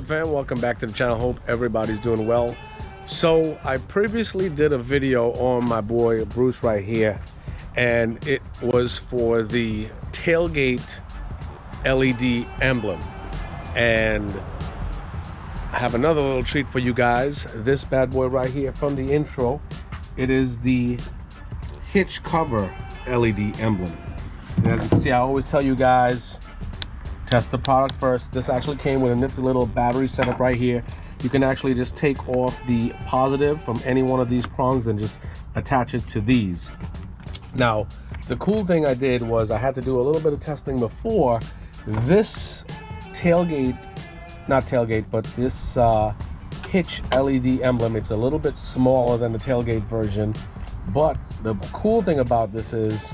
fan, welcome back to the channel. Hope everybody's doing well. So I previously did a video on my boy Bruce right here, and it was for the tailgate LED emblem, and I have another little treat for you guys. This bad boy right here from the intro, it is the hitch cover LED emblem. And as you can see, I always tell you guys, test the product first. This actually came with a nifty little battery setup right here. You can actually just take off the positive from any one of these prongs and just attach it to these. Now, the cool thing I did was I had to do a little bit of testing before. This tailgate, not tailgate, but this hitch LED emblem, it's a little bit smaller than the tailgate version. But the cool thing about this is,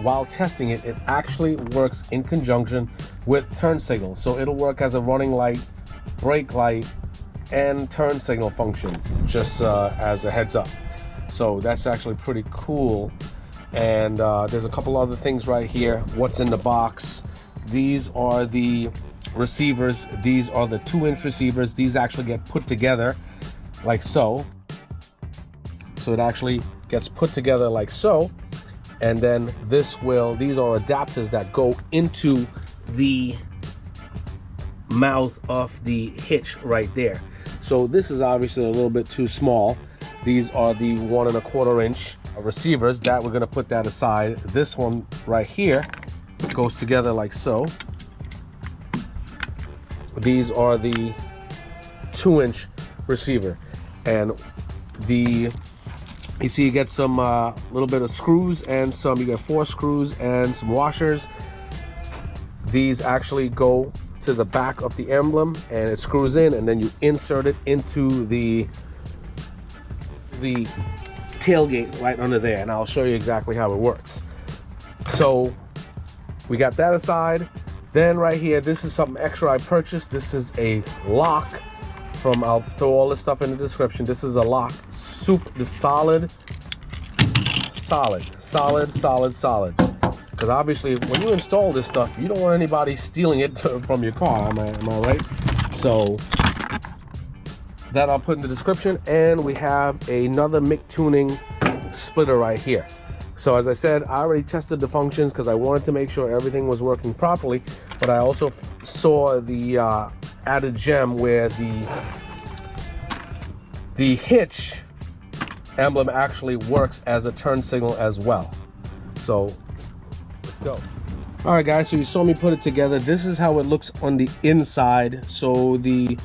while testing it, it actually works in conjunction with turn signals. So it'll work as a running light, brake light, and turn signal function, just as a heads up. So that's actually pretty cool. And there's a couple other things right here. What's in the box? These are the receivers. These are the 2-inch receivers. These actually get put together like so. So it actually gets put together like so, and then these are adapters that go into the mouth of the hitch right there. So this is obviously a little bit too small. These are the 1 1/4 inch receivers that we're going to put that aside. This one right here goes together like so. These are the 2-inch receiver, and you see you get some little bit of screws and you get 4 screws and some washers. These actually go to the back of the emblem and it screws in, and then you insert it into the tailgate right under there, and I'll show you exactly how it works. So we got that aside. Then right here, this is something extra I purchased. This is a lock from, I'll throw all this stuff in the description. This is a lock, the solid. Because obviously when you install this stuff, you don't want anybody stealing it from your car, am I right? So that I'll put in the description. And we have another mic tuning splitter right here. So as I said, I already tested the functions because I wanted to make sure everything was working properly, but I also saw the added gem where the hitch emblem actually works as a turn signal as well. So let's go. All right guys, so you saw me put it together. This is how it looks on the inside. So you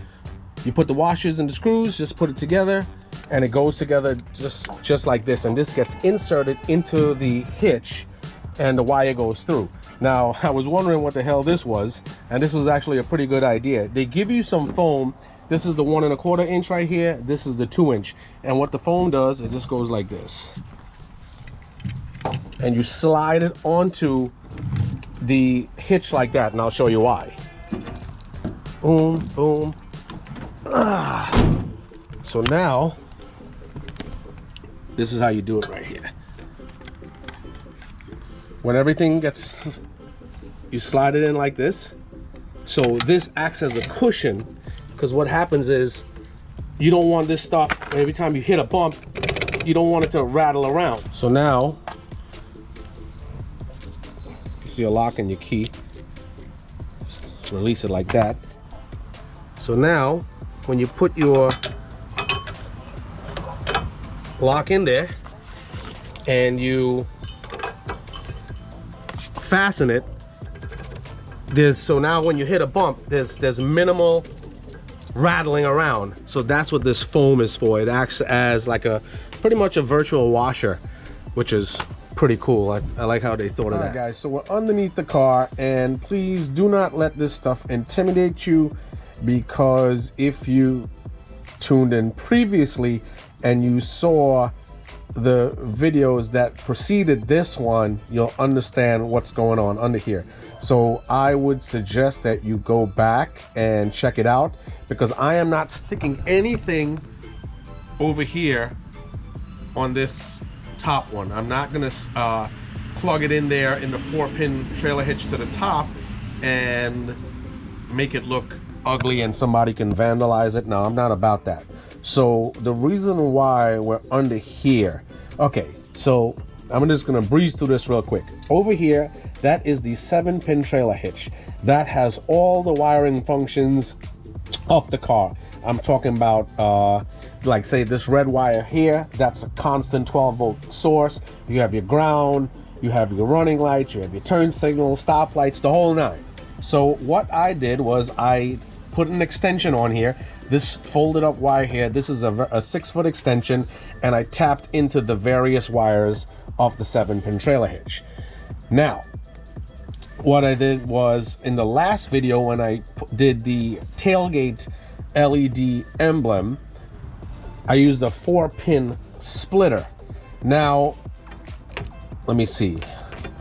put the washers and the screws, just put it together, and it goes together just like this, and this gets inserted into the hitch and the wire goes through. Now I was wondering what the hell this was, and this was actually a pretty good idea. They give you some foam. This is the 1 1/4 inch right here. This is the 2-inch, and what the foam does, it just goes like this, and you slide it onto the hitch like that, and I'll show you why. Boom, boom. So now this is how you do it right here. When everything gets, you slide it in like this. So this acts as a cushion, because what happens is you don't want this stuff, every time you hit a bump, you don't want it to rattle around. So now you see a lock and your key, just release it like that. So now when you put your lock in there and you fasten it, so now when you hit a bump, there's minimal rattling around. So that's what this foam is for. It acts as like pretty much a virtual washer, which is pretty cool. I like how they thought of that. All right guys, so we're underneath the car, and please do not let this stuff intimidate you, because if you tuned in previously and you saw the videos that preceded this one, you'll understand what's going on under here. So I would suggest that you go back and check it out, because I am not sticking anything over here on this top one. I'm not gonna plug it in there in the 4-pin trailer hitch to the top and make it look ugly and somebody can vandalize it. No, I'm not about that. So the reason why we're under here, okay, so I'm just gonna breeze through this real quick. Over here, that is the 7-pin trailer hitch. That has all the wiring functions of the car. I'm talking about like say this red wire here, that's a constant 12-volt source. You have your ground, you have your running lights, you have your turn signals, stop lights, the whole nine. So what I did was I put an extension on here, this folded up wire here. This is a 6-foot extension, and I tapped into the various wires of the 7-pin trailer hitch. Now, what I did was in the last video when I did the tailgate LED emblem, I used a 4-pin splitter. Now, let me see.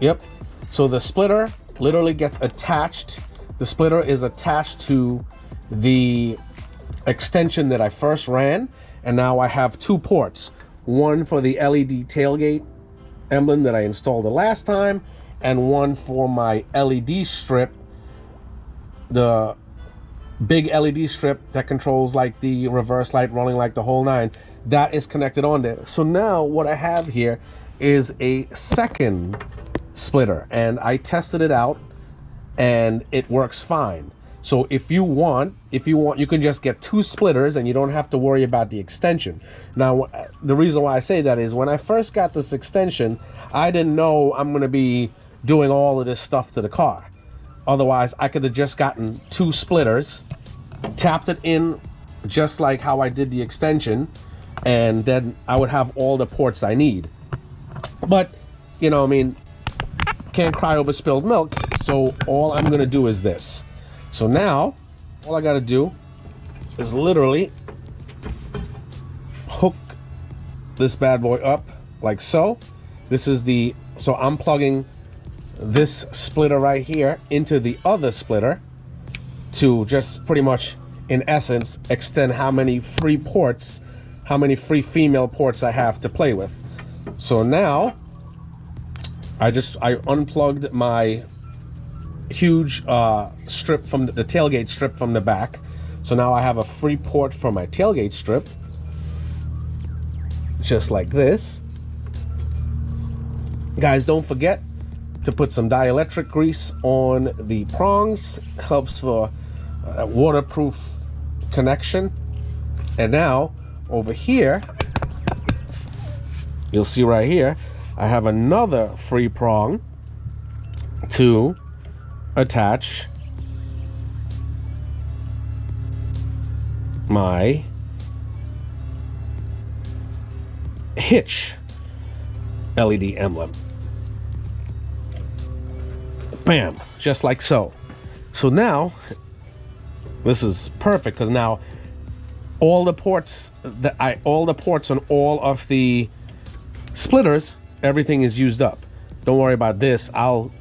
Yep. So the splitter literally gets attached. The splitter is attached to the extension that I first ran, and now I have 2 ports. One for the LED tailgate emblem that I installed the last time, and one for my LED strip, the big LED strip that controls like the reverse light, running like the whole nine. That is connected on there. So now what I have here is a second splitter, and I tested it out and it works fine. So if you want, you can just get 2 splitters and you don't have to worry about the extension. Now, the reason why I say that is when I first got this extension, I didn't know I'm going to be doing all of this stuff to the car. Otherwise, I could have just gotten 2 splitters, tapped it in just like how I did the extension, and then I would have all the ports I need. But, you know, I mean, can't cry over spilled milk, so all I'm going to do is this. So now, all I got to do is literally hook this bad boy up like so. This is the, so I'm plugging this splitter right here into the other splitter to just pretty much, in essence, extend how many free ports, how many free female ports I have to play with. So now, I unplugged my huge strip from the tailgate strip from the back. So now I have a free port for my tailgate strip, just like this. Guys, don't forget to put some dielectric grease on the prongs. Helps for a waterproof connection. And now over here, you'll see right here, I have another free prong to attach my hitch LED emblem. Bam, just like so. So now this is perfect, because now all the ports on all of the splitters, everything is used up. Don't worry about this. I'll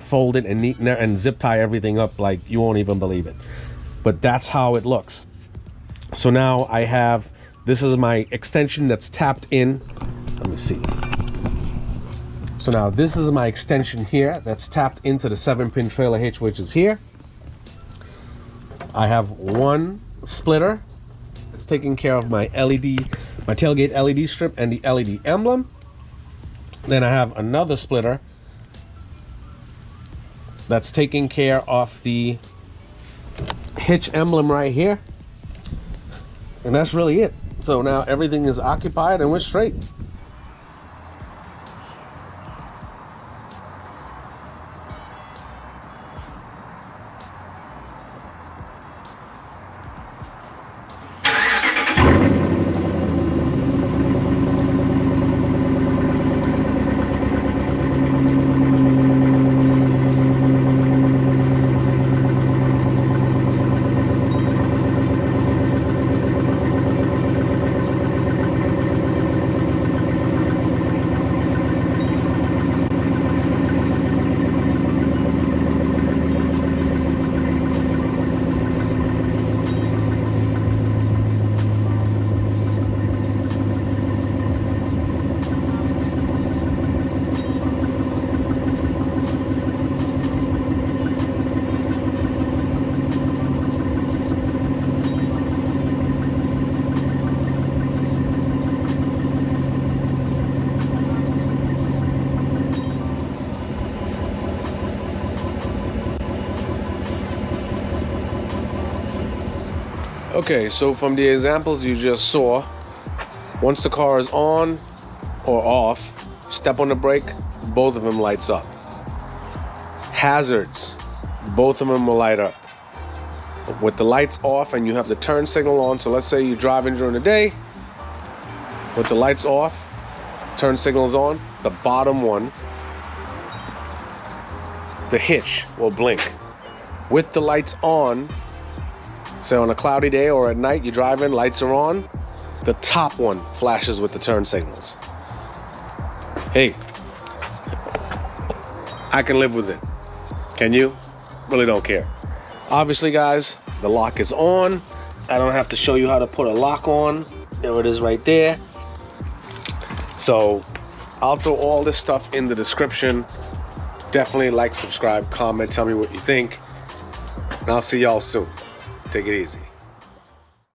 fold it and neaten it and zip tie everything up like you won't even believe it. But that's how it looks. So now I have, this is my extension that's tapped in. Let me see. So now this is my extension here that's tapped into the 7-pin trailer hitch, which is here. I have one splitter that's taking care of my my tailgate LED strip and the LED emblem. Then I have another splitter that's taking care of the hitch emblem right here. And that's really it. So now everything is occupied and we're straight. Okay, so from the examples you just saw, once the car is on or off, step on the brake, both of them lights up. Hazards, both of them will light up. With the lights off and you have the turn signal on, so let's say you're driving during the day, with the lights off, turn signals on, the bottom one, the hitch will blink. With the lights on, say on a cloudy day or at night, you're driving, lights are on, the top one flashes with the turn signals. Hey, I can live with it. Can you? Really don't care. Obviously, guys, the lock is on. I don't have to show you how to put a lock on. There it is right there. So I'll throw all this stuff in the description. Definitely like, subscribe, comment, tell me what you think. And I'll see y'all soon. Take it easy.